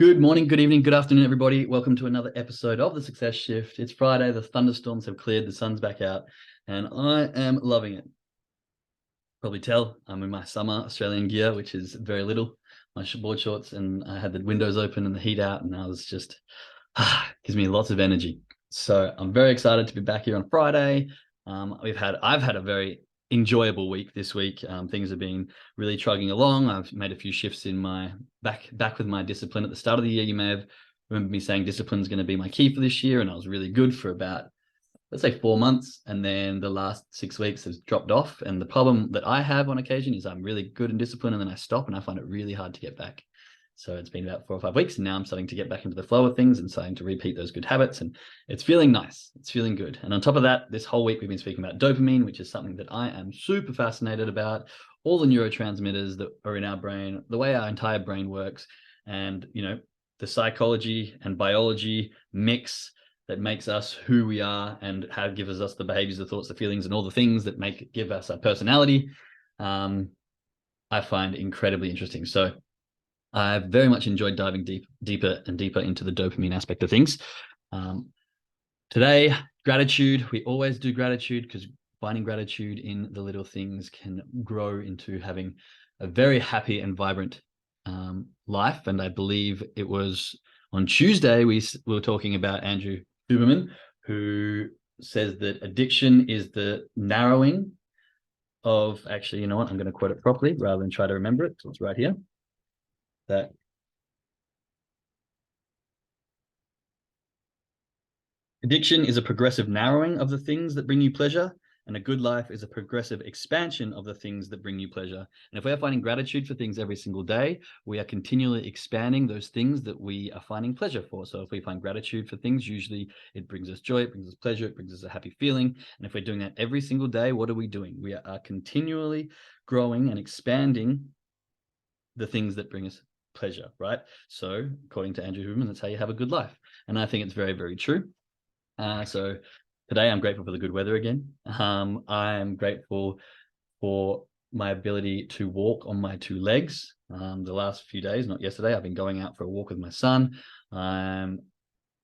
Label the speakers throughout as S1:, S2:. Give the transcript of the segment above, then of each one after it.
S1: Good morning, good evening, good afternoon, everybody. Welcome to another episode of The Success Shift. It's Friday, the thunderstorms have cleared, the sun's back out, and I am loving it. Probably tell I'm in my summer Australian gear, which is very little, my board shorts, and I had the windows open and the heat out, and I was just, gives me lots of energy. So I'm very excited to be back here on Friday. I've had a very enjoyable week this week. Things have been really trugging along. I've made a few shifts in my back with my discipline. At the start of the year, you may have remembered me saying discipline is going to be my key for this year, and I was really good for about, let's say, 4 months, and then the last 6 weeks has dropped off. And the problem that I have on occasion is I'm really good in discipline, and then I stop, and I find it really hard to get back. So it's been about 4 or 5 weeks, and now I'm starting to get back into the flow of things and starting to repeat those good habits, and it's feeling nice. It's feeling good. And on top of that, this whole week we've been speaking about dopamine, which is something that I am super fascinated about, all the neurotransmitters that are in our brain, the way our entire brain works, and the psychology and biology mix that makes us who we are, and how it gives us the behaviors, the thoughts, the feelings, and all the things that give us our personality. I find incredibly interesting. So I've very much enjoyed diving deeper and deeper into the dopamine aspect of things. Today, gratitude. We always do gratitude because finding gratitude in the little things can grow into having a very happy and vibrant life. And I believe it was on Tuesday we were talking about Andrew Huberman, who says that addiction is the narrowing of, actually, you know what? I'm going to quote it properly rather than try to remember it. So it's right here. That addiction is a progressive narrowing of the things that bring you pleasure, and a good life is a progressive expansion of the things that bring you pleasure. And if we are finding gratitude for things every single day, we are continually expanding those things that we are finding pleasure for. So if we find gratitude for things, usually it brings us joy, it brings us pleasure, it brings us a happy feeling. And if we're doing that every single day, what are we doing? We are continually growing and expanding the things that bring us pleasure, right? So according to Andrew Huberman, that's how you have a good life. And I think it's very, very true. So today I'm grateful for the good weather again. I'm grateful for my ability to walk on my two legs. The last few days, not yesterday, I've been going out for a walk with my son. I'm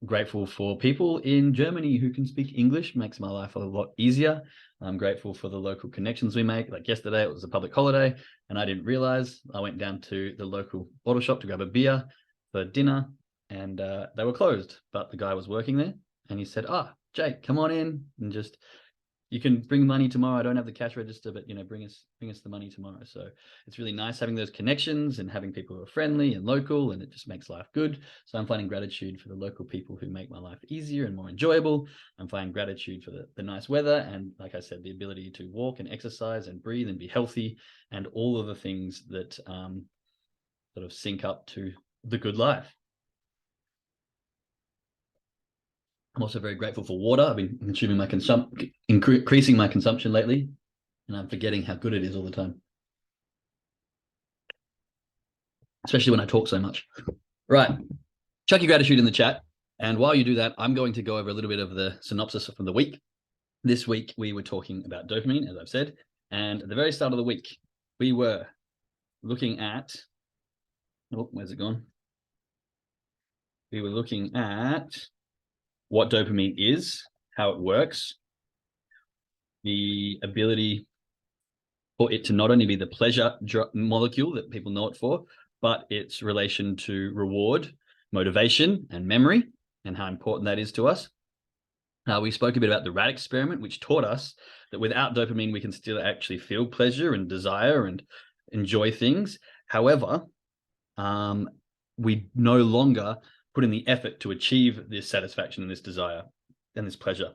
S1: grateful for people in Germany who can speak English, makes my life a lot easier. I'm grateful for the local connections we make. Like yesterday, it was a public holiday, and I didn't realize. I went down to the local bottle shop to grab a beer for dinner, and they were closed, but the guy was working there, and he said, Jake, come on in, and just, you can bring money tomorrow. I don't have the cash register, but bring us the money tomorrow. So it's really nice having those connections and having people who are friendly and local, and it just makes life good. So I'm finding gratitude for the local people who make my life easier and more enjoyable. I'm finding gratitude for the nice weather, and like I said, the ability to walk and exercise and breathe and be healthy, and all of the things that sort of sync up to the good life. I'm also very grateful for water. I've been consuming increasing my consumption lately, and I'm forgetting how good it is all the time, especially when I talk so much. Right. Chuck your gratitude in the chat. And while you do that, I'm going to go over a little bit of the synopsis from the week. This week, we were talking about dopamine, as I've said. And at the very start of the week, we were looking at, where's it gone? We were looking at what dopamine is, how it works, the ability for it to not only be the pleasure molecule that people know it for, but its relation to reward, motivation, and memory, and how important that is to us. We spoke a bit about the rat experiment, which taught us that without dopamine, we can still actually feel pleasure and desire and enjoy things. However, we no longer put in the effort to achieve this satisfaction and this desire and this pleasure.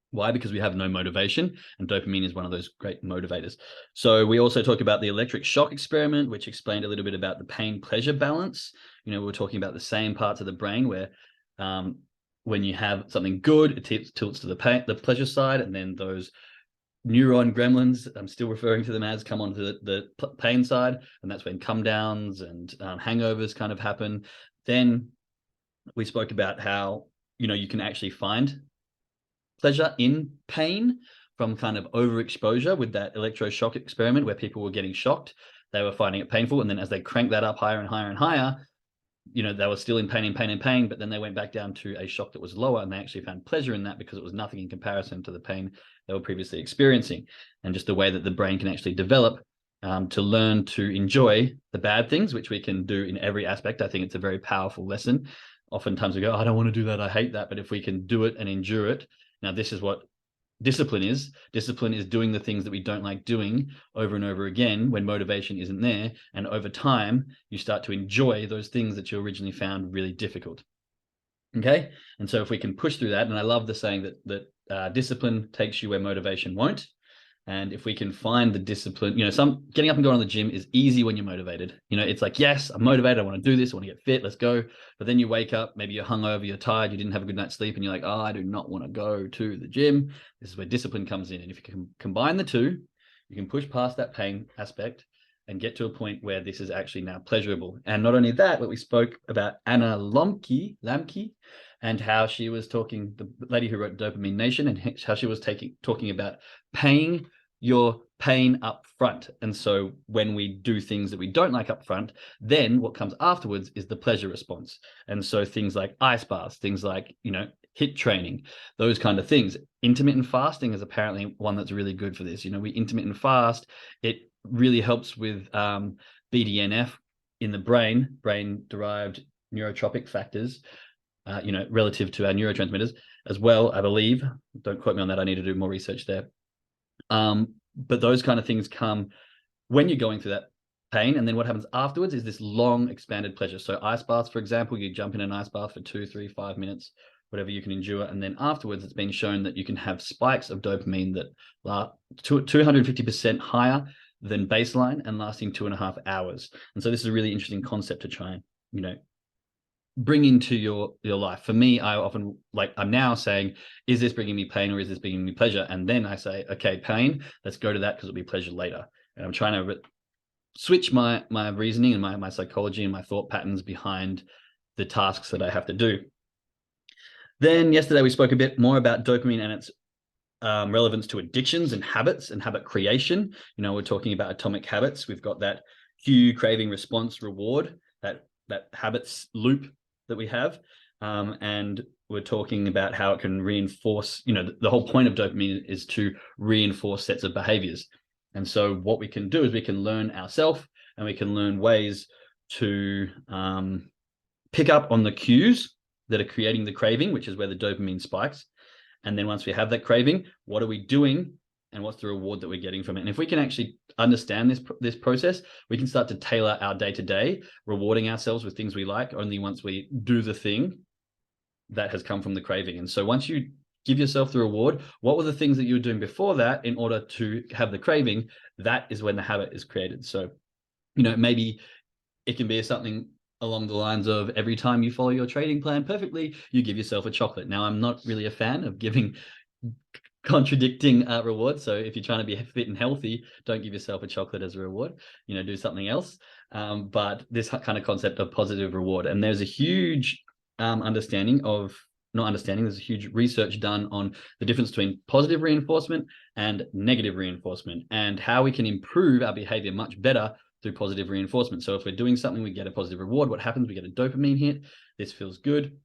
S1: Why? Because we have no motivation, and dopamine is one of those great motivators. So we also talked about the electric shock experiment, which explained a little bit about the pain-pleasure balance. We were talking about the same parts of the brain where when you have something good, it tilts to the pleasure side, and then those neuron gremlins, I'm still referring to them as, come onto the pain side, and that's when come downs and hangovers kind of happen. Then we spoke about how you can actually find pleasure in pain from kind of overexposure with that electroshock experiment, where people were getting shocked, they were finding it painful, and then as they crank that up higher and higher and higher, they were still in pain, but then they went back down to a shock that was lower, and they actually found pleasure in that because it was nothing in comparison to the pain they were previously experiencing. And just the way that the brain can actually develop to learn to enjoy the bad things, which we can do in every aspect. I think it's a very powerful lesson. Oftentimes we go, I don't want to do that, I hate that. But if we can do it and endure it, now this is what discipline is. Discipline is doing the things that we don't like doing over and over again when motivation isn't there. And over time, you start to enjoy those things that you originally found really difficult. Okay. And so if we can push through that, and I love the saying that discipline takes you where motivation won't. And if we can find the discipline, getting up and going to the gym is easy when you're motivated. It's like, yes, I'm motivated. I want to do this. I want to get fit. Let's go. But then you wake up, maybe you're hungover, you're tired, you didn't have a good night's sleep, and you're like, oh, I do not want to go to the gym. This is where discipline comes in. And if you can combine the two, you can push past that pain aspect and get to a point where this is actually now pleasurable. And not only that, but we spoke about Anna Lomke, and how she was talking, the lady who wrote Dopamine Nation, and how she was talking about paying your pain up front. And so when we do things that we don't like up front, then what comes afterwards is the pleasure response. And so things like ice baths, things like, HIIT training, those kind of things. Intermittent fasting is apparently one that's really good for this. We intermittent fast. It really helps with BDNF in the brain-derived neurotropic factors, relative to our neurotransmitters as well, I believe. Don't quote me on that. I need to do more research there. But those kind of things come when you're going through that pain. And then what happens afterwards is this long expanded pleasure. So ice baths, for example, you jump in an ice bath for 2, 3, 5 minutes, whatever you can endure. And then afterwards, it's been shown that you can have spikes of dopamine that are 250% higher than baseline and lasting 2.5 hours. And so this is a really interesting concept to try and, bring into your life. For me, I often, I'm now saying, is this bringing me pain or is this bringing me pleasure? And then I say, okay, pain, let's go to that because it'll be pleasure later. And I'm trying to switch my reasoning and my psychology and my thought patterns behind the tasks that I have to do. Then yesterday we spoke a bit more about dopamine and its relevance to addictions and habits and habit creation. We're talking about atomic habits. We've got that cue, craving, response, reward, that habits loop that we have. And we're talking about how it can reinforce, the whole point of dopamine is to reinforce sets of behaviors. And so what we can do is we can learn ourselves and we can learn ways to pick up on the cues that are creating the craving, which is where the dopamine spikes. And then once we have that craving, what are we doing and what's the reward that we're getting from it? And if we can actually understand this process, we can start to tailor our day-to-day, rewarding ourselves with things we like only once we do the thing that has come from the craving. And so once you give yourself the reward, what were the things that you were doing before that in order to have the craving? That is when the habit is created. So, maybe it can be something along the lines of every time you follow your trading plan perfectly, you give yourself a chocolate. Now, I'm not really a fan of giving contradicting rewards. So if you're trying to be fit and healthy, don't give yourself a chocolate as a reward, do something else. But this kind of concept of positive reward. And there's a huge there's a huge research done on the difference between positive reinforcement and negative reinforcement and how we can improve our behavior much better through positive reinforcement. So if we're doing something, we get a positive reward. What happens? We get a dopamine hit. This feels good.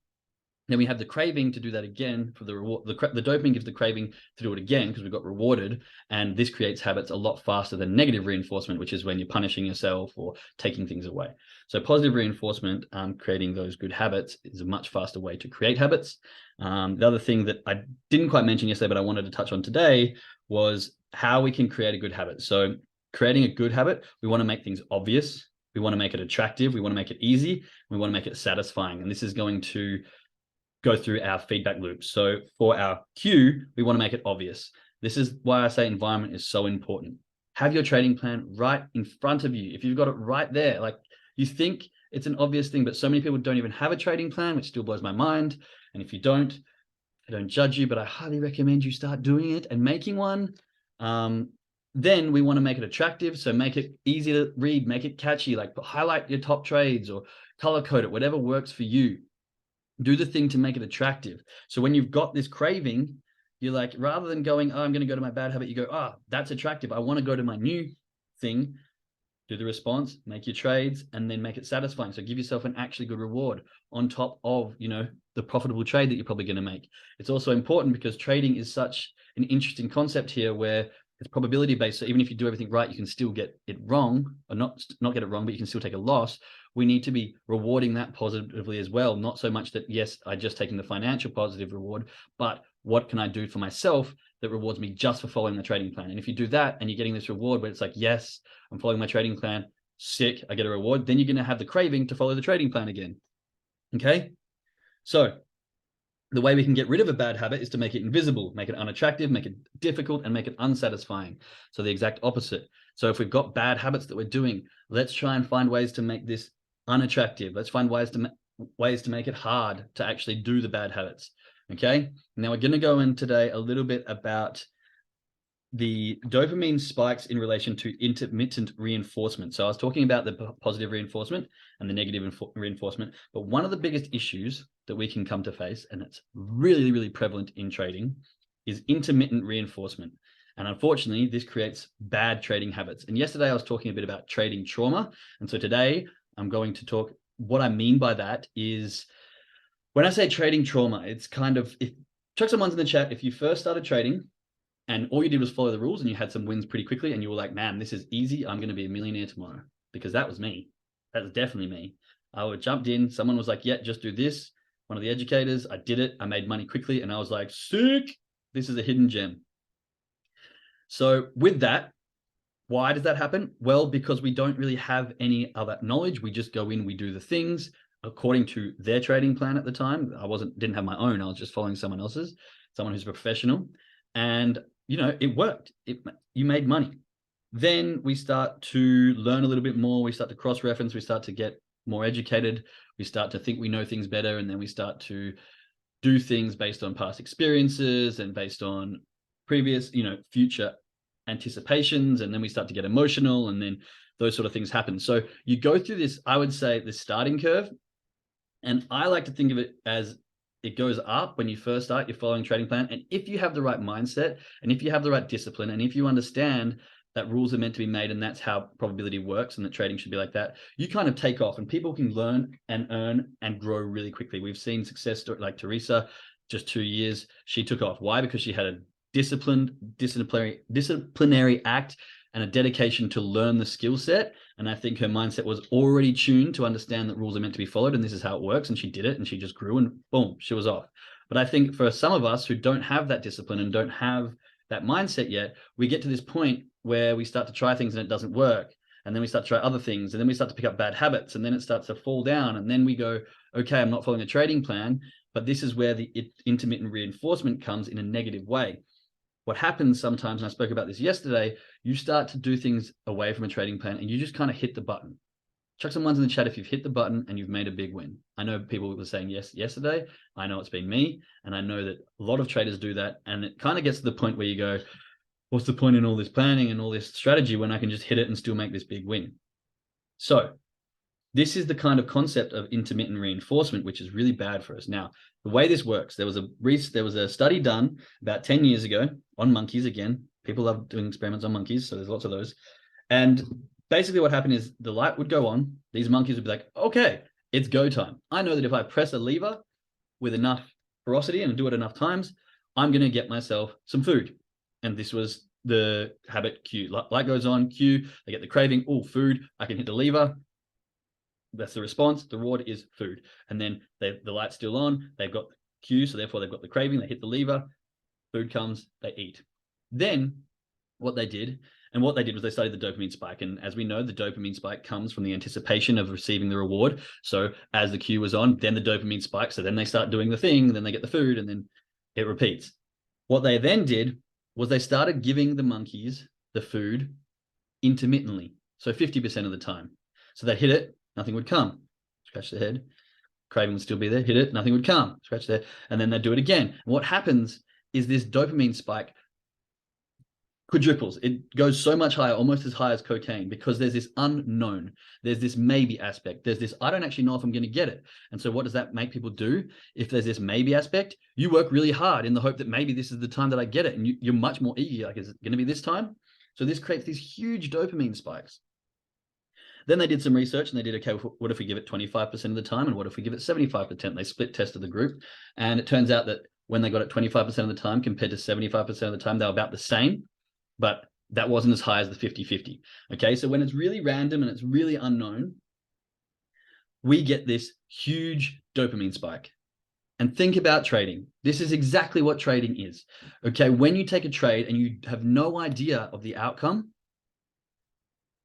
S1: Then we have the craving to do that again for the reward. The dopamine gives the craving to do it again because we got rewarded. And this creates habits a lot faster than negative reinforcement, which is when you're punishing yourself or taking things away. So positive reinforcement, creating those good habits, is a much faster way to create habits. The other thing that I didn't quite mention yesterday, but I wanted to touch on today, was how we can create a good habit. So creating a good habit, we want to make things obvious. We want to make it attractive. We want to make it easy. We want to make it satisfying. And this is going to go through our feedback loop. So for our cue, we want to make it obvious. This is why I say environment is so important. Have your trading plan right in front of you. If you've got it right there, like you think it's an obvious thing, but so many people don't even have a trading plan, which still blows my mind. And if you don't, I don't judge you, but I highly recommend you start doing it and making one. Then we want to make it attractive. So make it easy to read, make it catchy, like highlight your top trades or color code it, whatever works for you. Do the thing to make it attractive. So when you've got this craving, you're like, rather than going, oh, I'm going to go to my bad habit, you go, oh, that's attractive. I want to go to my new thing. do the response, make your trades, and then make it satisfying. So give yourself an actually good reward on top of, the profitable trade that you're probably going to make. It's also important because trading is such an interesting concept here where it's probability based. So even if you do everything right, you can still get it wrong, or not get it wrong, but you can still take a loss. We need to be rewarding that positively as well. Not so much that, yes, I just taking the financial positive reward, but what can I do for myself that rewards me just for following the trading plan? And if you do that and you're getting this reward where it's like, yes, I'm following my trading plan, sick, I get a reward, then you're going to have the craving to follow the trading plan again. Okay. So the way we can get rid of a bad habit is to make it invisible, make it unattractive, make it difficult, and make it unsatisfying. So the exact opposite. So if we've got bad habits that we're doing, let's try and find ways to make this unattractive. Let's find ways to make it hard to actually do the bad habits. Okay. Now we're going to go in today a little bit about the dopamine spikes in relation to intermittent reinforcement. So I was talking about the positive reinforcement and the negative reinforcement, but one of the biggest issues that we can come to face, and it's really, really prevalent in trading, is intermittent reinforcement. And unfortunately, this creates bad trading habits. And yesterday I was talking a bit about trading trauma. And so today I'm going to talk, what I mean by that is, when I say trading trauma, it's kind of, chuck some ones in the chat, if you first started trading and all you did was follow the rules and you had some wins pretty quickly and you were like, man, this is easy, I'm going to be a millionaire tomorrow. Because that was me. That was definitely me. I jumped in, someone was like, yeah, just do this. One of the educators, I did it, I made money quickly, and I was like, sick, this is a hidden gem. So with that, why does that happen? Well, because we don't really have any other knowledge. We just go in, we do the things according to their trading plan at the time. I didn't have my own, I was just following someone else's, someone who's a professional. And it worked. You made money. Then we start to learn a little bit more. We start to cross-reference. We start to get more educated. We start to think we know things better. And then we start to do things based on past experiences and based on previous, future anticipations. And then we start to get emotional, and then those sort of things happen. So you go through this, I would say, the starting curve. And I like to think of it as it goes up when you first start your following trading plan. And if you have the right mindset, and if you have the right discipline, and if you understand that rules are meant to be made and that's how probability works and that trading should be like that, you kind of take off and people can learn and earn and grow really quickly. We've seen success stories like Teresa, just 2 years, she took off. Why? Because she had a disciplinary act and a dedication to learn the skill set. And I think her mindset was already tuned to understand that rules are meant to be followed and this is how it works. And she did it and she just grew and boom, she was off. But I think for some of us who don't have that discipline and don't have that mindset yet, we get to this point where we start to try things and it doesn't work. And then we start to try other things, and then we start to pick up bad habits, and then it starts to fall down. And then we go, okay, I'm not following a trading plan, but this is where the intermittent reinforcement comes in a negative way. What happens sometimes, and I spoke about this yesterday, you start to do things away from a trading plan and you just kind of hit the button. Chuck some ones in the chat if you've hit the button and you've made a big win. I know people were saying yes yesterday. I know it's been me. And I know that a lot of traders do that. And it kind of gets to the point where you go, what's the point in all this planning and all this strategy when I can just hit it and still make this big win? So this is the kind of concept of intermittent reinforcement, which is really bad for us. Now, the way this works, there was a study done about 10 years ago on monkeys. Again, people love doing experiments on monkeys, so there's lots of those. And basically what happened is the light would go on. These monkeys would be like, okay, it's go time. I know that if I press a lever with enough ferocity and do it enough times, I'm going to get myself some food. And this was the habit cue. Light goes on, cue, they get the craving, oh, food, I can hit the lever. That's the response. The reward is food. And then the light's still on. They've got the cue, so therefore they've got the craving. They hit the lever. Food comes. They eat. Then what they did was they studied the dopamine spike. And as we know, the dopamine spike comes from the anticipation of receiving the reward. So as the cue was on, then the dopamine spikes. So then they start doing the thing, then they get the food, and then it repeats. What they then did was they started giving the monkeys the food intermittently. So 50% of the time. So they hit it. Nothing would come. Scratch the head. Craving would still be there. Hit it. Nothing would come. Scratch the head. And then they'd do it again. And what happens is this dopamine spike quadruples. It goes so much higher, almost as high as cocaine, because there's this unknown. There's this maybe aspect. There's this, I don't actually know if I'm going to get it. And so what does that make people do? If there's this maybe aspect, you work really hard in the hope that maybe this is the time that I get it. And you're much more eager. Like, is it going to be this time? So this creates these huge dopamine spikes. Then they did some research and they did, okay, what if we give it 25% of the time? And what if we give it 75%? They split tested the group. And it turns out that when they got it 25% of the time compared to 75% of the time, they were about the same, but that wasn't as high as the 50-50. Okay, so when it's really random and it's really unknown, we get this huge dopamine spike. And think about trading. This is exactly what trading is. Okay, when you take a trade and you have no idea of the outcome,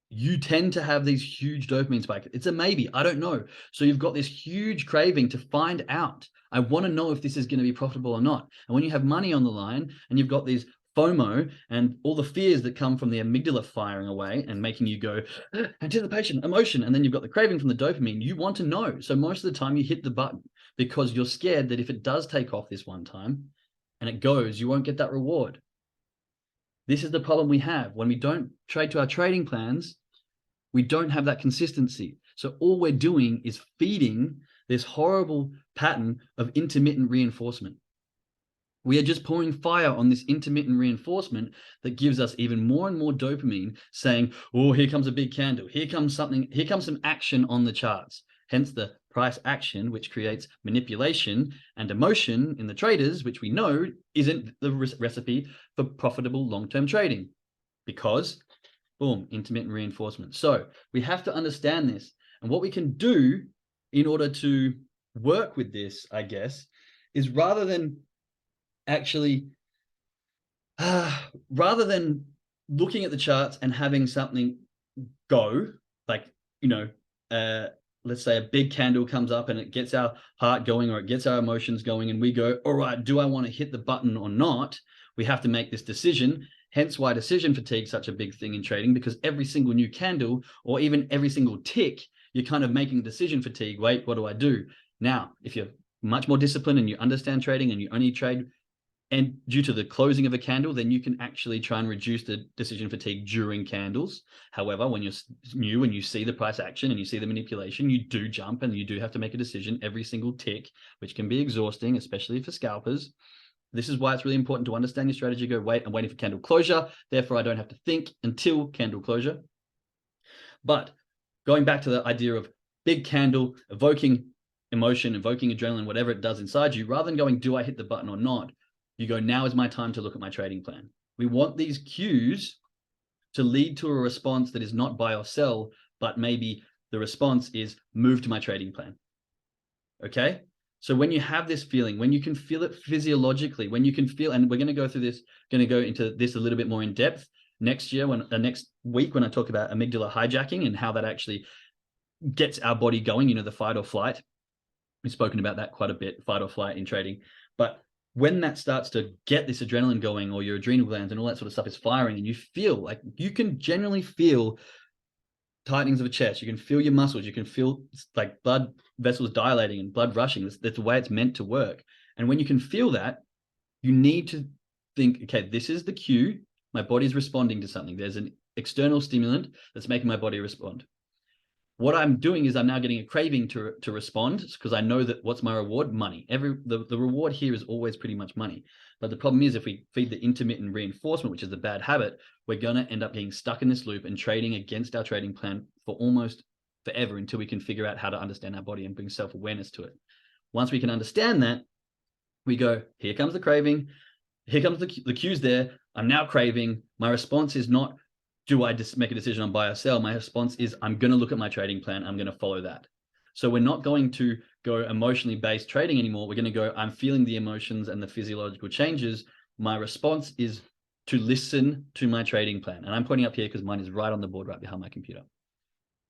S1: you tend to have these huge dopamine spikes. It's a maybe, I don't know. So you've got this huge craving to find out. I want to know if this is going to be profitable or not. And when you have money on the line and you've got these FOMO and all the fears that come from the amygdala firing away and making you go anticipation, emotion, and then you've got the craving from the dopamine, you want to know. So most of the time you hit the button because you're scared that if it does take off this one time and it goes, you won't get that reward. This is the problem we have. When we don't trade to our trading plans, we don't have that consistency. So all we're doing is feeding this horrible pattern of intermittent reinforcement. We are just pouring fire on this intermittent reinforcement that gives us even more and more dopamine saying, oh, here comes a big candle. Here comes something. Here comes some action on the charts. Hence the price action, which creates manipulation and emotion in the traders, which we know isn't the recipe for profitable long-term trading because, boom, intermittent reinforcement. So we have to understand this. And what we can do in order to work with this, I guess, is rather than looking at the charts and having something go, like, let's say a big candle comes up and it gets our heart going or it gets our emotions going and we go, all right, do I want to hit the button or not? We have to make this decision. Hence why decision fatigue is such a big thing in trading, because every single new candle or even every single tick, you're kind of making decision fatigue. Wait, what do I do? Now, if you're much more disciplined and you understand trading and you only trade and due to the closing of a candle, then you can actually try and reduce the decision fatigue during candles. However, when you're new and you see the price action and you see the manipulation, you do jump and you do have to make a decision every single tick, which can be exhausting, especially for scalpers. This is why it's really important to understand your strategy. Go, wait, I'm waiting for candle closure. Therefore, I don't have to think until candle closure. But going back to the idea of big candle, evoking emotion, evoking adrenaline, whatever it does inside you, rather than going, do I hit the button or not? You go, now is my time to look at my trading plan. We want these cues to lead to a response that is not buy or sell, but maybe the response is move to my trading plan. Okay? So when you have this feeling, when you can feel it physiologically, when you can feel, and we're going to go into this a little bit more in depth next week when I talk about amygdala hijacking and how that actually gets our body going, the fight or flight. We've spoken about that quite a bit, fight or flight in trading. But when that starts to get this adrenaline going or your adrenal glands and all that sort of stuff is firing and you feel like you can generally feel tightenings of the chest, you can feel your muscles, you can feel like blood vessels dilating and blood rushing. That's the way it's meant to work. And when you can feel that, you need to think, okay, this is the cue. My body's responding to something. There's an external stimulant that's making my body respond. What I'm doing is I'm now getting a craving to respond because I know that what's my reward? Money. The reward here is always pretty much money. But the problem is if we feed the intermittent reinforcement, which is the bad habit, we're going to end up getting stuck in this loop and trading against our trading plan for almost forever until we can figure out how to understand our body and bring self-awareness to it. Once we can understand that, we go, here comes the craving. Here comes the cues there. I'm now craving. My response is not, do I just make a decision on buy or sell? My response is, I'm going to look at my trading plan. I'm going to follow that. So we're not going to go emotionally based trading anymore. We're going to go, I'm feeling the emotions and the physiological changes. My response is to listen to my trading plan. And I'm pointing up here because mine is right on the board right behind my computer.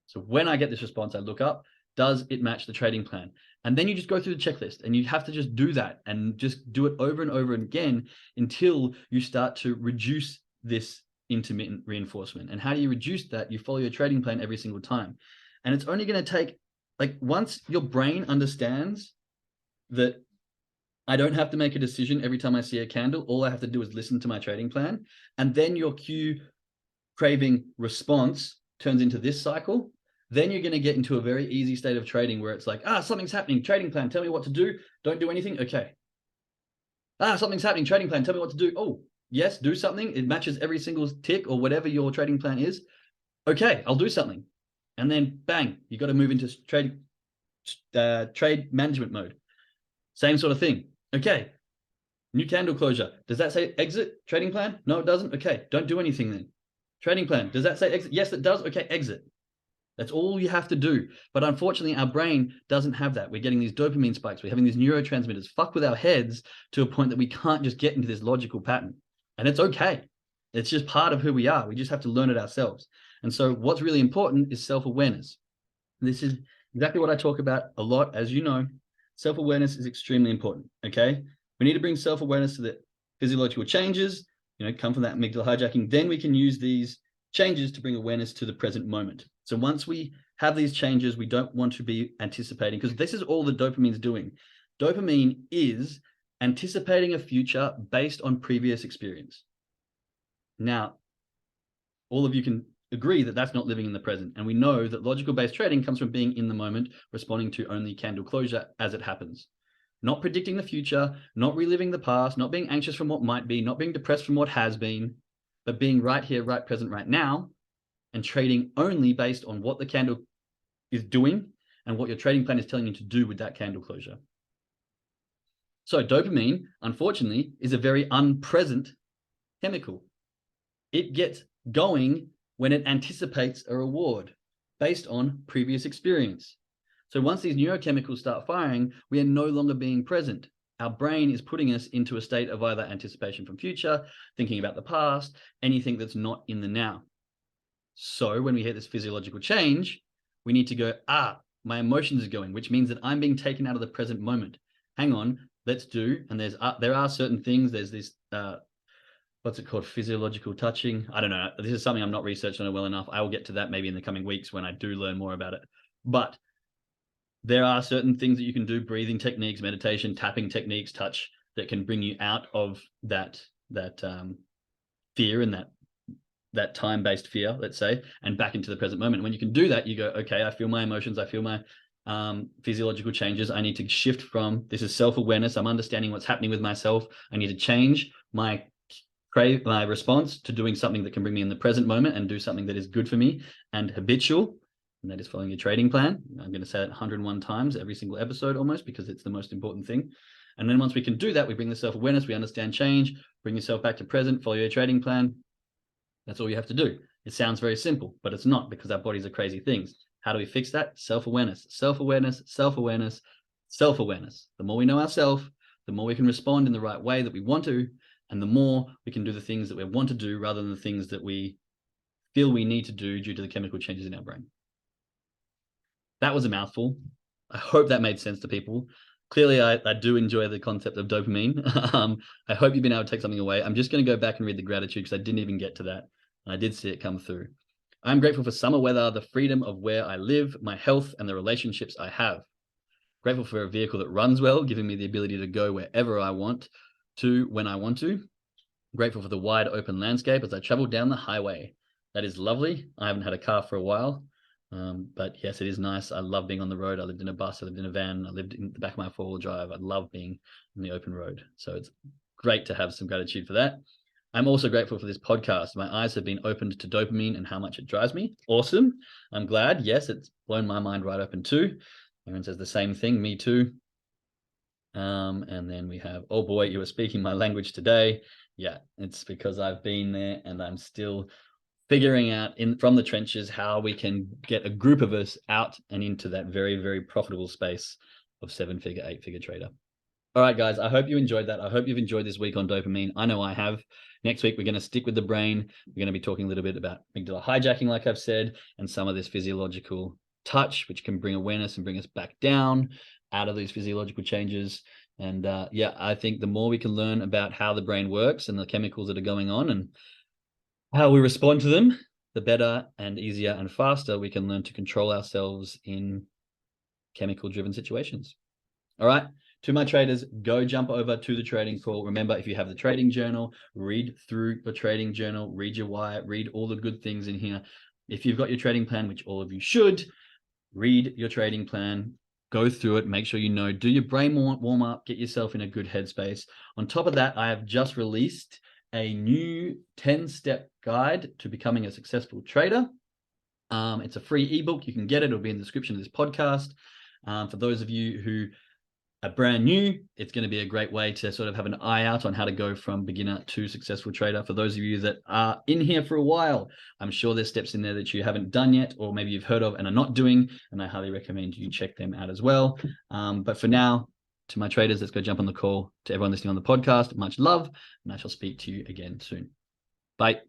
S1: So when I get this response, I look up, does it match the trading plan? And then you just go through the checklist and you have to just do that and just do it over and over again until you start to reduce this intermittent reinforcement. And how do you reduce that? You follow your trading plan every single time. And it's only going to take, once your brain understands that I don't have to make a decision every time I see a candle, all I have to do is listen to my trading plan. And then your cue craving response turns into this cycle. Then you're going to get into a very easy state of trading where it's like, something's happening, trading plan, tell me what to do. Don't do anything. Okay. Something's happening, trading plan, tell me what to do. Oh, yes, do something. It matches every single tick or whatever your trading plan is. Okay, I'll do something. And then bang, you got to move into trade management mode. Same sort of thing. Okay, new candle closure. Does that say exit trading plan? No, it doesn't. Okay, don't do anything then. Trading plan. Does that say exit? Yes, it does. Okay, exit. That's all you have to do. But unfortunately, our brain doesn't have that. We're getting these dopamine spikes. We're having these neurotransmitters fuck with our heads to a point that we can't just get into this logical pattern. And it's okay. It's just part of who we are. We just have to learn it ourselves. And so what's really important is self-awareness. This is exactly what I talk about a lot, as you know. Self-awareness is extremely important, okay? We need to bring self-awareness to the physiological changes, come from that amygdala hijacking. Then we can use these changes to bring awareness to the present moment. So once we have these changes, we don't want to be anticipating, because this is all the dopamine's doing. Dopamine is anticipating a future based on previous experience. Now, all of you can agree that that's not living in the present. And we know that logical-based trading comes from being in the moment, responding to only candle closure as it happens. Not predicting the future, not reliving the past, not being anxious from what might be, not being depressed from what has been, but being right here, right present, right now, and trading only based on what the candle is doing and what your trading plan is telling you to do with that candle closure. So dopamine, unfortunately, is a very unpresent chemical. It gets going when it anticipates a reward based on previous experience. So once these neurochemicals start firing, we are no longer being present. Our brain is putting us into a state of either anticipation from future, thinking about the past, anything that's not in the now. So when we hit this physiological change, we need to go, my emotions are going, which means that I'm being taken out of the present moment. Hang on, let's do, and there are certain things, there's this, what's it called? Physiological touching. I don't know. This is something I'm not researched on it well enough. I will get to that maybe in the coming weeks when I do learn more about it. But there are certain things that you can do, breathing techniques, meditation, tapping techniques, touch, that can bring you out of that fear and that time-based fear, let's say, and back into the present moment. When you can do that, you go, okay, I feel my emotions, I feel my physiological changes. I need to shift from, this is self-awareness. I'm understanding what's happening with myself. I need to change my response to doing something that can bring me in the present moment and do something that is good for me and habitual, and that is following a trading plan. I'm going to say it 101 times every single episode almost, because it's the most important thing. And then once we can do that, we bring the self-awareness, we understand change, bring yourself back to present, follow your trading plan. That's all you have to do. It sounds very simple, but it's not, because our bodies are crazy things. How do we fix that? Self-awareness, self-awareness, self-awareness, self-awareness. The more we know ourselves, the more we can respond in the right way that we want to, and the more we can do the things that we want to do rather than the things that we feel we need to do due to the chemical changes in our brain. That was a mouthful. I hope that made sense to people. Clearly, I do enjoy the concept of dopamine. I hope you've been able to take something away. I'm just going to go back and read the gratitude, because I didn't even get to that. And I did see it come through. I'm grateful for summer weather, the freedom of where I live, my health, and the relationships I have. Grateful for a vehicle that runs well, giving me the ability to go wherever I want to, when I want to. Grateful for the wide open landscape as I travel down the highway. That is lovely. I haven't had a car for a while, but yes, it is nice. I love being on the road. I lived in a bus, I lived in a van, I lived in the back of my four-wheel drive. I love being on the open road. So it's great to have some gratitude for that. I'm also grateful for this podcast. My eyes have been opened to dopamine and how much it drives me. Awesome. I'm glad. Yes, it's blown my mind right open too. Aaron says the same thing. Me too. And then we have, oh boy, you were speaking my language today. Yeah, it's because I've been there and I'm still figuring out from the trenches how we can get a group of us out and into that very, very profitable space of 7-figure, 8-figure trader. All right, guys, I hope you enjoyed that. I hope you've enjoyed this week on dopamine. I know I have. Next week, we're going to stick with the brain. We're going to be talking a little bit about amygdala hijacking, like I've said, and some of this physiological touch, which can bring awareness and bring us back down out of these physiological changes. And yeah, I think the more we can learn about how the brain works and the chemicals that are going on and how we respond to them, the better and easier and faster we can learn to control ourselves in chemical-driven situations. All right, to my traders, go jump over to the trading call. Remember, if you have the trading journal, read through your trading journal, read your why, read all the good things in here. If you've got your trading plan, which all of you should, read your trading plan, go through it, make sure you know, do your brain warm up, get yourself in a good headspace. On top of that, I have just released a new 10-step guide to becoming a successful trader. It's a free ebook. You can get it. It'll be in the description of this podcast. For those of you who are brand new, it's going to be a great way to sort of have an eye out on how to go from beginner to successful trader. For those of you that are in here for a while, I'm sure there's steps in there that you haven't done yet, or maybe you've heard of and are not doing, and I highly recommend you check them out as well. But for now, to my traders, let's go jump on the call. To everyone listening on the podcast, much love, and I shall speak to you again soon. Bye.